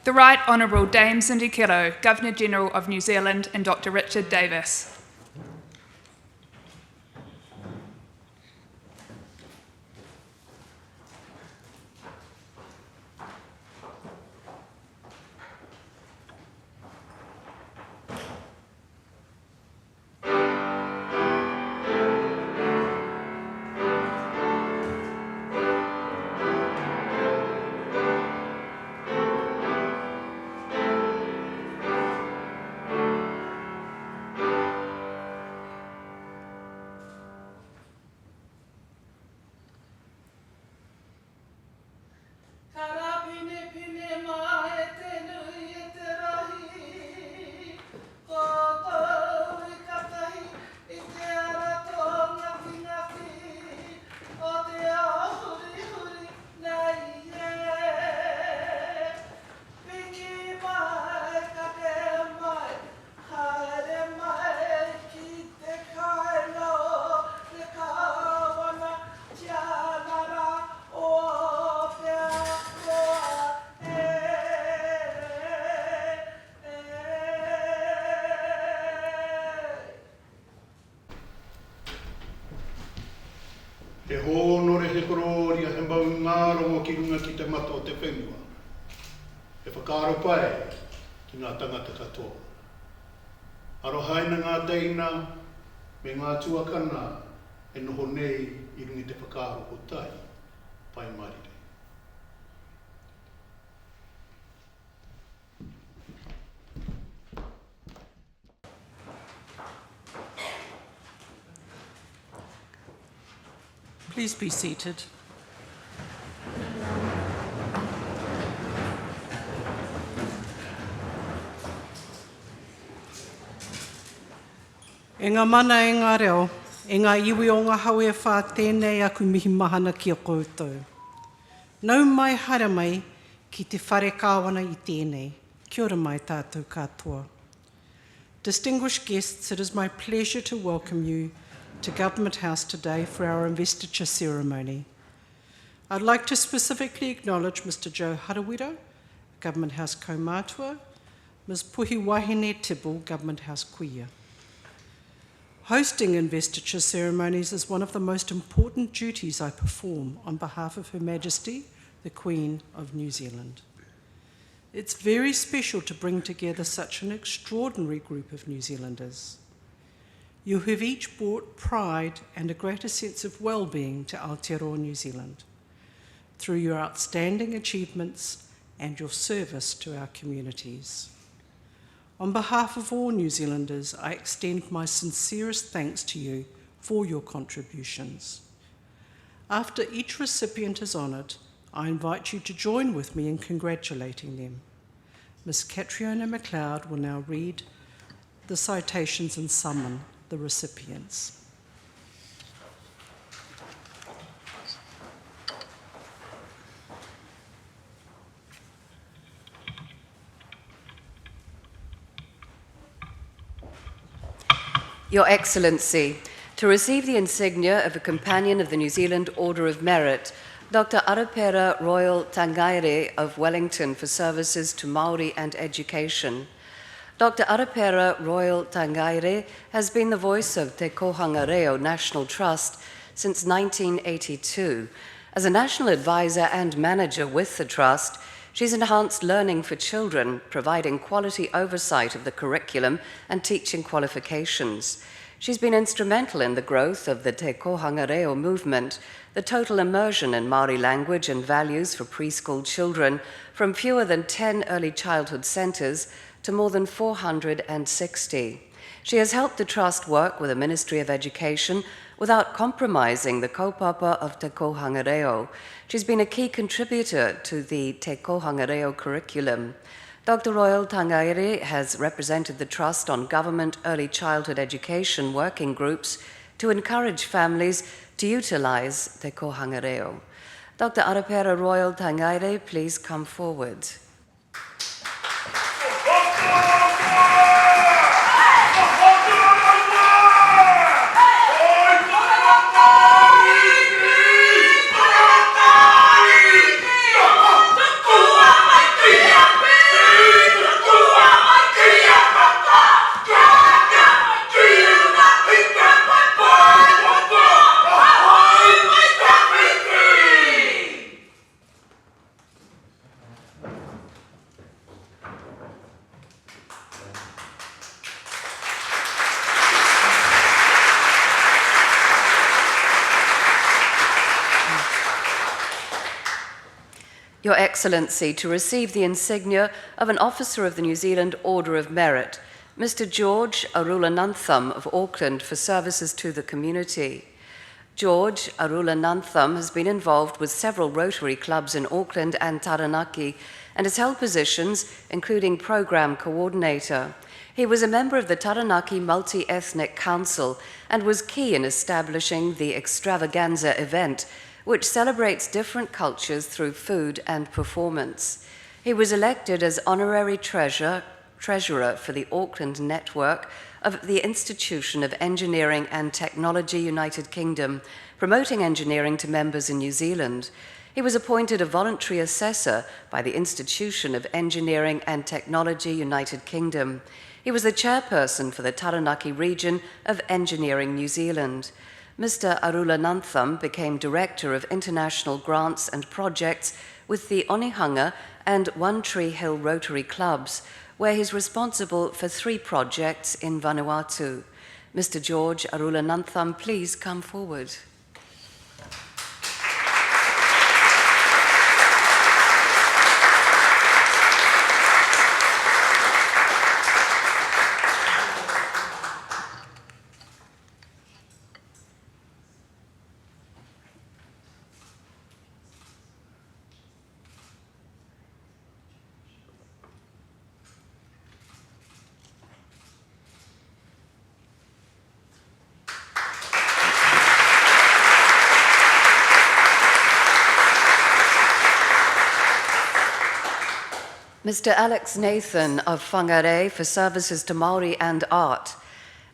The Right Honourable Dame Cindy Kero, Governor-General of New Zealand, and Dr. Richard Davis. E honore he kororia he mau ngārongo ki runga ki te mata o te whenua. E whakaaro pai ki ngā tangata katoa. Aro haina ngā teina me ngā tuakana e noho nei I rungi te whakaaro o tai pai marire. Please be seated. E ngā mana e ngā reo, e ngā iwi o ngā hau e whā tēnei aku mihi mahana ki a koutou. Nau mai hara mai ki te whare kāwana I tēnei. Kia ora mai tātou katoa. Distinguished guests, it is my pleasure to welcome you to Government House today for our investiture ceremony. I'd like to specifically acknowledge Mr. Joe Harawira, Government House Kaumātua, Ms. Puhi Wahine Tibble, Government House Kuia. Hosting investiture ceremonies is one of the most important duties I perform on behalf of Her Majesty, the Queen of New Zealand. It's very special to bring together such an extraordinary group of New Zealanders. You have each brought pride and a greater sense of well-being to Aotearoa New Zealand through your outstanding achievements and your service to our communities. On behalf of all New Zealanders, I extend my sincerest thanks to you for your contributions. After each recipient is honoured, I invite you to join with me in congratulating them. Ms. Catriona McLeod will now read the citations and summon the recipients. Your Excellency, to receive the insignia of a Companion of the New Zealand Order of Merit, Dr. Arapera Royal Tangaire of Wellington for services to Māori and education. Dr. Arapera Royal Tangaire has been the voice of Te Kohanga Reo National Trust since 1982. As a national advisor and manager with the Trust, she's enhanced learning for children, providing quality oversight of the curriculum and teaching qualifications. She's been instrumental in the growth of the Te Kohanga Reo movement, the total immersion in Māori language and values for preschool children from fewer than 10 early childhood centres to more than 460. She has helped the Trust work with the Ministry of Education without compromising the kaupapa of Te Kohanga Reo. She's been a key contributor to the Te Kohanga Reo curriculum. Dr. Royal Tangaire has represented the Trust on government early childhood education working groups to encourage families to utilise Te Kohanga Reo. Dr. Arapera Royal Tangaire, please come forward. Your Excellency, to receive the insignia of an Officer of the New Zealand Order of Merit, Mr. George Arulanantham of Auckland for services to the community. George Arulanantham has been involved with several Rotary clubs in Auckland and Taranaki and has held positions including Programme Coordinator. He was a member of the Taranaki Multi-Ethnic Council and was key in establishing the Extravaganza event, which celebrates different cultures through food and performance. He was elected as Honorary Treasurer for the Auckland network of the Institution of Engineering and Technology United Kingdom, promoting engineering to members in New Zealand. He was appointed a voluntary assessor by the Institution of Engineering and Technology United Kingdom. He was the chairperson for the Taranaki region of Engineering New Zealand. Mr. Arulanantham became Director of International Grants and Projects with the Onehunga and One Tree Hill Rotary Clubs, where he's responsible for 3 projects in Vanuatu. Mr. George Arulanantham, please come forward. Mr. Alex Nathan of Whangarei for services to Māori and art.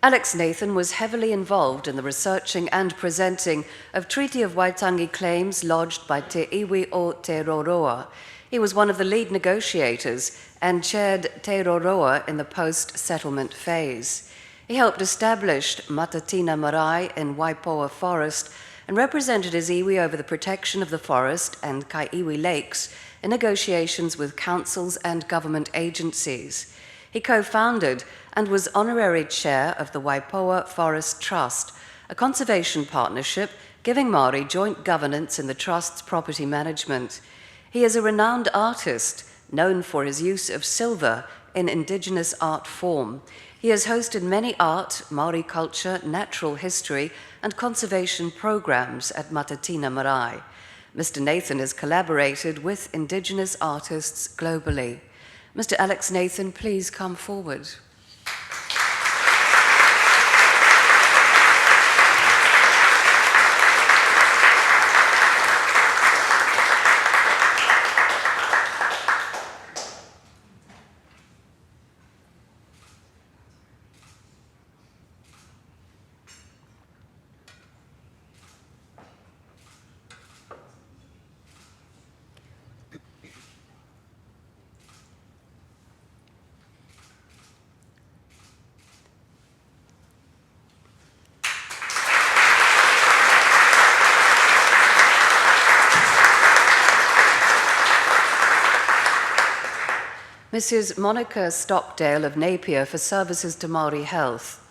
Alex Nathan was heavily involved in the researching and presenting of Treaty of Waitangi claims lodged by Te Iwi o Te Roroa. He was one of the lead negotiators and chaired Te Roroa in the post-settlement phase. He helped establish Matatina Marae in Waipoa Forest and represented his iwi over the protection of the forest and Kaiiwi lakes in negotiations with councils and government agencies. He co-founded and was honorary chair of the Waipoa Forest Trust, a conservation partnership giving Māori joint governance in the trust's property management. He is a renowned artist, known for his use of silver in Indigenous art form. He has hosted many art, Māori culture, natural history, and conservation programs at Matatina Marae. Mr. Nathan has collaborated with Indigenous artists globally. Mr. Alex Nathan, please come forward. Mrs. Monica Stockdale of Napier for services to Māori health.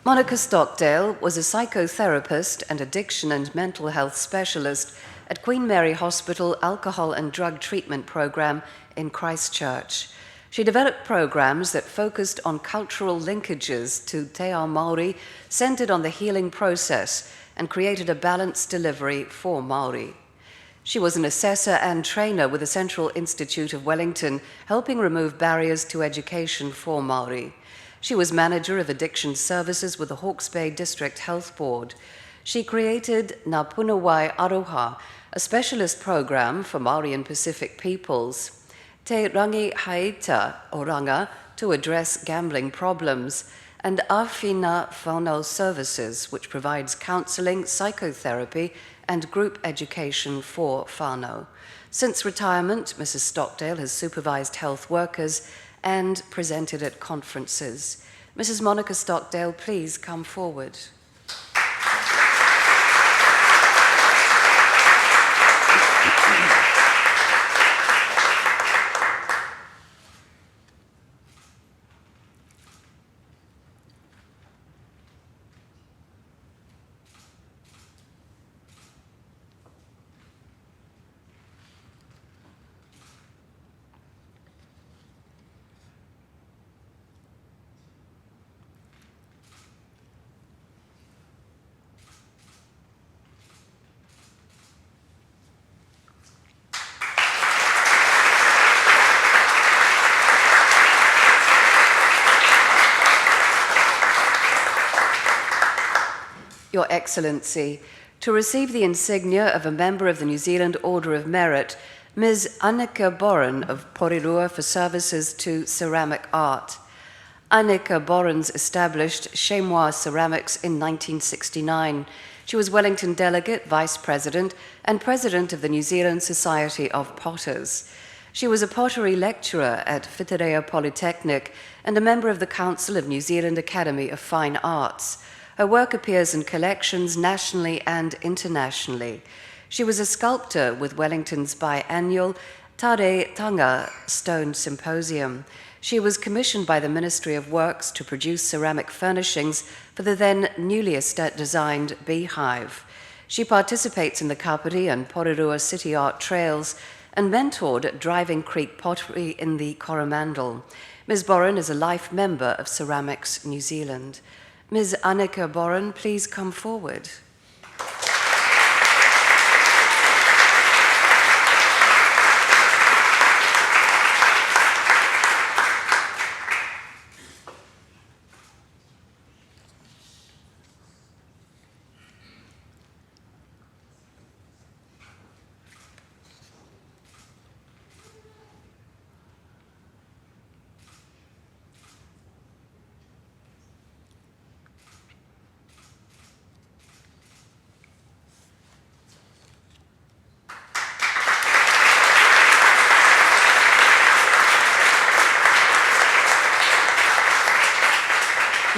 Monica Stockdale was a psychotherapist and addiction and mental health specialist at Queen Mary Hospital Alcohol and Drug Treatment Program in Christchurch. She developed programs that focused on cultural linkages to Te Ao Māori, centered on the healing process, and created a balanced delivery for Māori. She was an assessor and trainer with the Central Institute of Wellington, helping remove barriers to education for Māori. She was manager of addiction services with the Hawke's Bay District Health Board. She created Ngā Punawai Aroha, a specialist program for Māori and Pacific peoples, Te Rangi Haita Oranga to address gambling problems, and Awhina Whānau Services, which provides counselling, psychotherapy, and group education for whānau. Since retirement, Mrs. Stockdale has supervised health workers and presented at conferences. Mrs. Monica Stockdale, please come forward. Your Excellency, to receive the insignia of a member of the New Zealand Order of Merit, Ms. Annika Boren of Porirua for services to ceramic art. Annika Borens established Chemois Ceramics in 1969. She was Wellington Delegate, Vice President, and President of the New Zealand Society of Potters. She was a pottery lecturer at Whitireia Polytechnic and a member of the Council of New Zealand Academy of Fine Arts. Her work appears in collections nationally and internationally. She was a sculptor with Wellington's biannual Tare Tanga Stone Symposium. She was commissioned by the Ministry of Works to produce ceramic furnishings for the then newly designed beehive. She participates in the Kapiti and Porirua City Art Trails and mentored Driving Creek Pottery in the Coromandel. Ms. Boren is a life member of Ceramics New Zealand. Ms. Annika Boren, please come forward.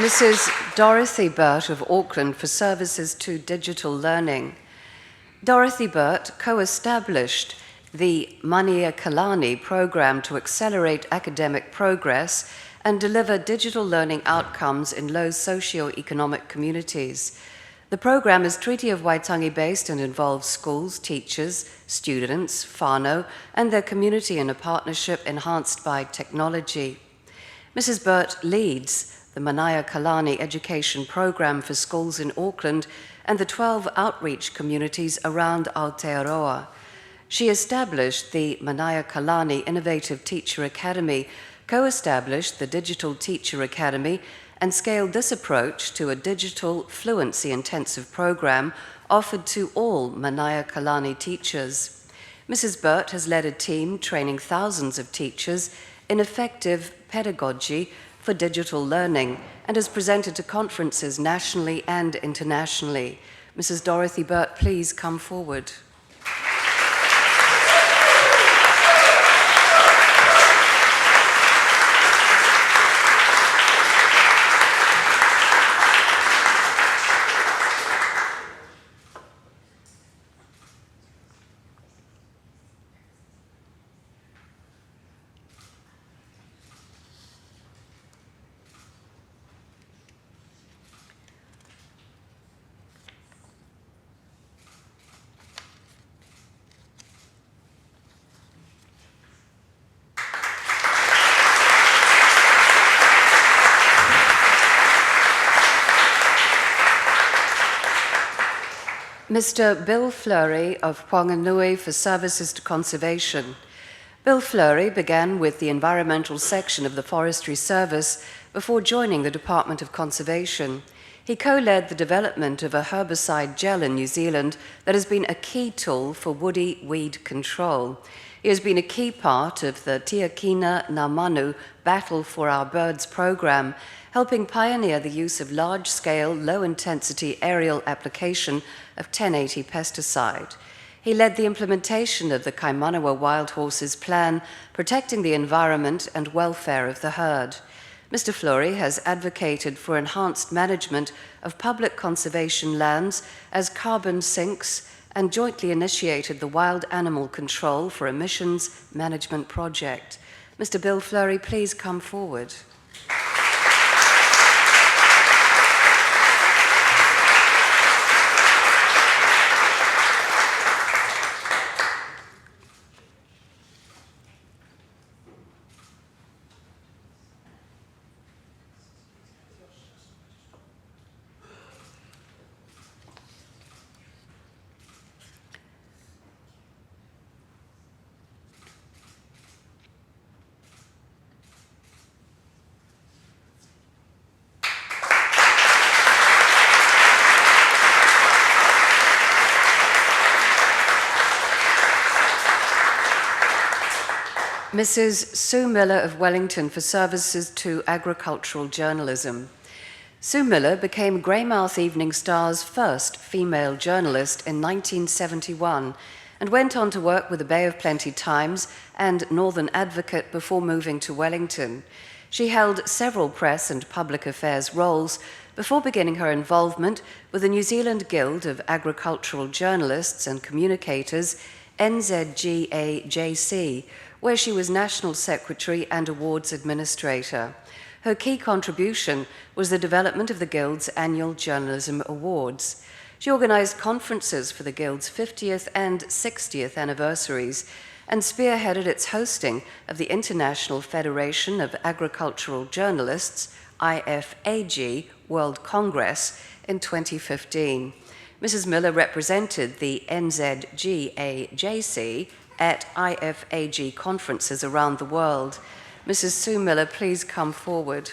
Mrs. Dorothy Burt of Auckland for services to digital learning. Dorothy Burt co-established the Mania Kalani program to accelerate academic progress and deliver digital learning outcomes in low socio-economic communities. The program is Treaty of Waitangi based and involves schools, teachers, students, whānau, and their community in a partnership enhanced by technology. Mrs. Burt leads the Mania Kalani education program for schools in Auckland and the 12 outreach communities around Aotearoa. She established the Mania Kalani Innovative Teacher Academy, co-established the Digital Teacher Academy, and scaled this approach to a digital fluency intensive program offered to all Mania Kalani teachers. Mrs. Burt has led a team training thousands of teachers in effective pedagogy for digital learning and has presented to conferences nationally and internationally. Mrs. Dorothy Burt, please come forward. Mr. Bill Fleury of Whanganui for services to conservation. Bill Fleury began with the environmental section of the Forestry Service before joining the Department of Conservation. He co-led the development of a herbicide gel in New Zealand that has been a key tool for woody weed control. He has been a key part of the Tiakina Ngā Manu Battle for Our Birds program, helping pioneer the use of large-scale, low-intensity aerial application of 1080 pesticide. He led the implementation of the Kaimanawa Wild Horses Plan, protecting the environment and welfare of the herd. Mr. Fleury has advocated for enhanced management of public conservation lands as carbon sinks and jointly initiated the Wild Animal Control for Emissions Management Project. Mr. Bill Fleury, please come forward. Mrs. Sue Miller of Wellington for services to agricultural journalism. Sue Miller became Greymouth Evening Star's first female journalist in 1971 and went on to work with the Bay of Plenty Times and Northern Advocate before moving to Wellington. She held several press and public affairs roles before beginning her involvement with the New Zealand Guild of Agricultural Journalists and Communicators, NZGAJC, where she was National Secretary and Awards Administrator. Her key contribution was the development of the Guild's annual Journalism Awards. She organised conferences for the Guild's 50th and 60th anniversaries and spearheaded its hosting of the International Federation of Agricultural Journalists, IFAG, World Congress in 2015. Mrs. Miller represented the NZGAJC at IFAG conferences around the world. Mrs. Sue Miller, please come forward.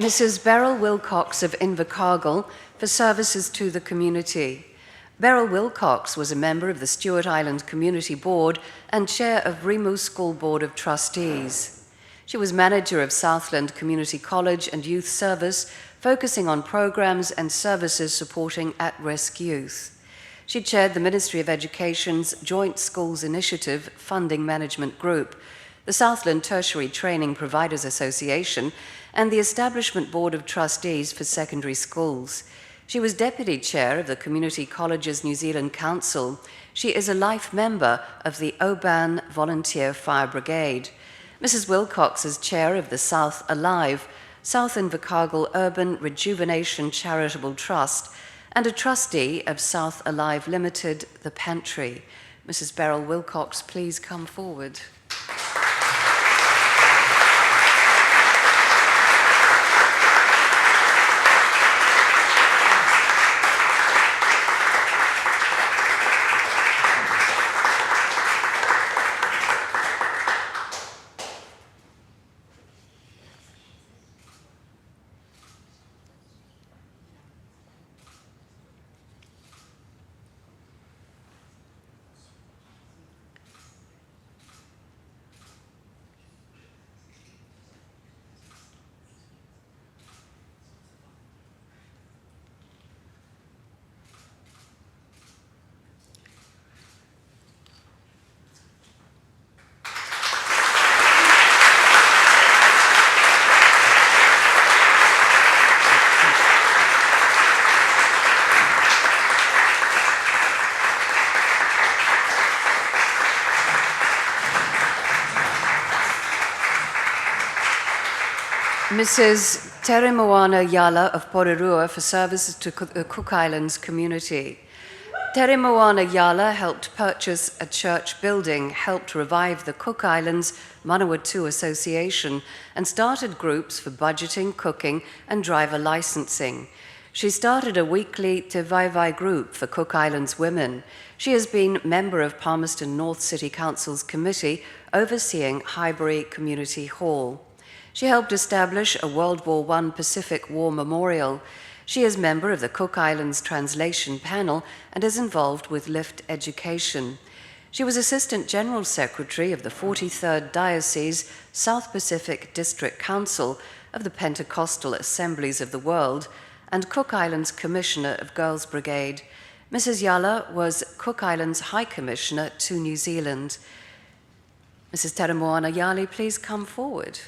Mrs. Beryl Wilcox of Invercargill for services to the community. Beryl Wilcox was a member of the Stewart Island Community Board and chair of Rimu School Board of Trustees. She was manager of Southland Community College and Youth Service, focusing on programs and services supporting at-risk youth. She chaired the Ministry of Education's Joint Schools Initiative Funding Management Group, the Southland Tertiary Training Providers Association, and the Establishment Board of Trustees for Secondary Schools. She was Deputy Chair of the Community Colleges New Zealand Council. She is a life member of the Oban Volunteer Fire Brigade. Mrs. Wilcox is Chair of the South Alive, South Invercargill Urban Rejuvenation Charitable Trust, and a Trustee of South Alive Limited, The Pantry. Mrs. Beryl Wilcox, please come forward. Mrs. Tere Moana Yala of Porirua for services to the Cook Islands community. Tere Moana Yala helped purchase a church building, helped revive the Cook Islands Manawatu Association, and started groups for budgeting, cooking, and driver licensing. She started a weekly Te Vaivai group for Cook Islands women. She has been member of Palmerston North City Council's committee overseeing Highbury Community Hall. She helped establish a World War I Pacific War Memorial. She is member of the Cook Islands Translation Panel and is involved with Lift Education. She was Assistant General Secretary of the 43rd Diocese South Pacific District Council of the Pentecostal Assemblies of the World and Cook Islands Commissioner of Girls Brigade. Mrs. Yala was Cook Islands High Commissioner to New Zealand. Mrs. Teramoana Yali, please come forward.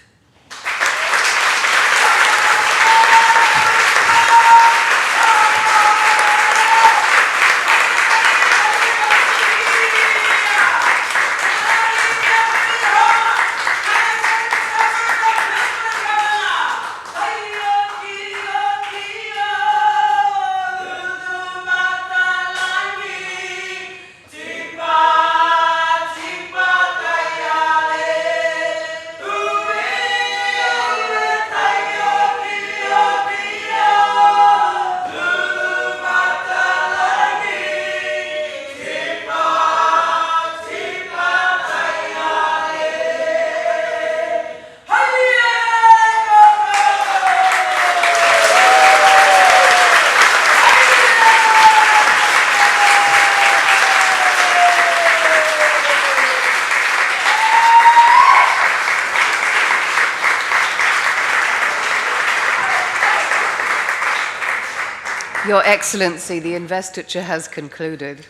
Your Excellency, the investiture has concluded.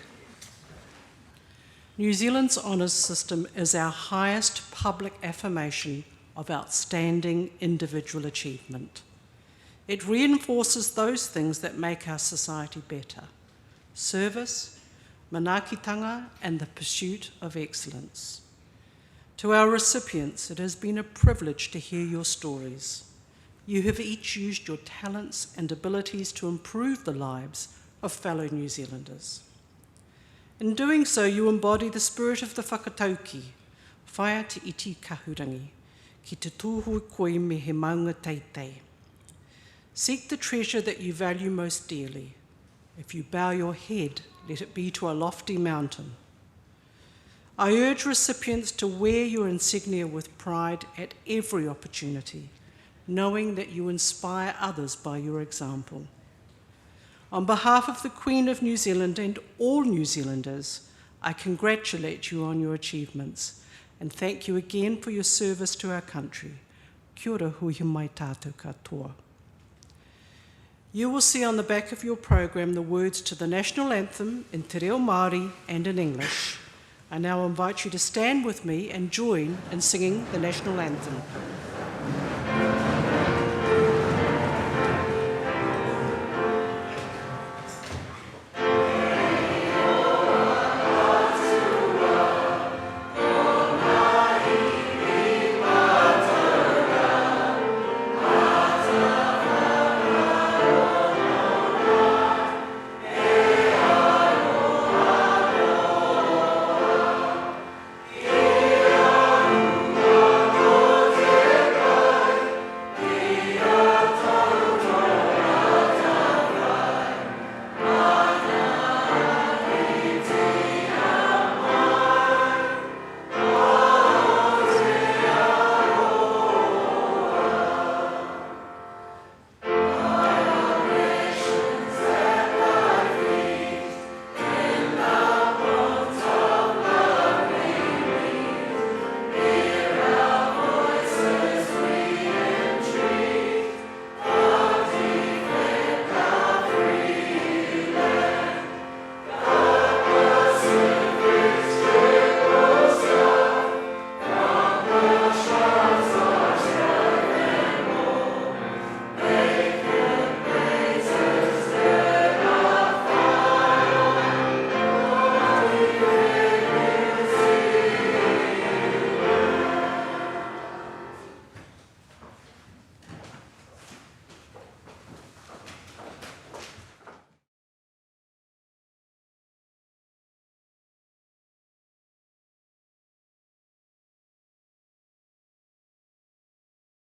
New Zealand's honours system is our highest public affirmation of outstanding individual achievement. It reinforces those things that make our society better: service, manaakitanga, and the pursuit of excellence. To our recipients, it has been a privilege to hear your stories. You have each used your talents and abilities to improve the lives of fellow New Zealanders. In doing so, you embody the spirit of the whakatauki, whaia te iti kahurangi, ki te tūhui koe me he maunga teitei. Seek the treasure that you value most dearly. If you bow your head, let it be to a lofty mountain. I urge recipients to wear your insignia with pride at every opportunity, knowing that you inspire others by your example. On behalf of the Queen of New Zealand and all New Zealanders, I congratulate you on your achievements and thank you again for your service to our country. Kia ora hui mai tātou katoa. You will see on the back of your program the words to the national anthem in te reo Māori and in English. I now invite you to stand with me and join in singing the national anthem.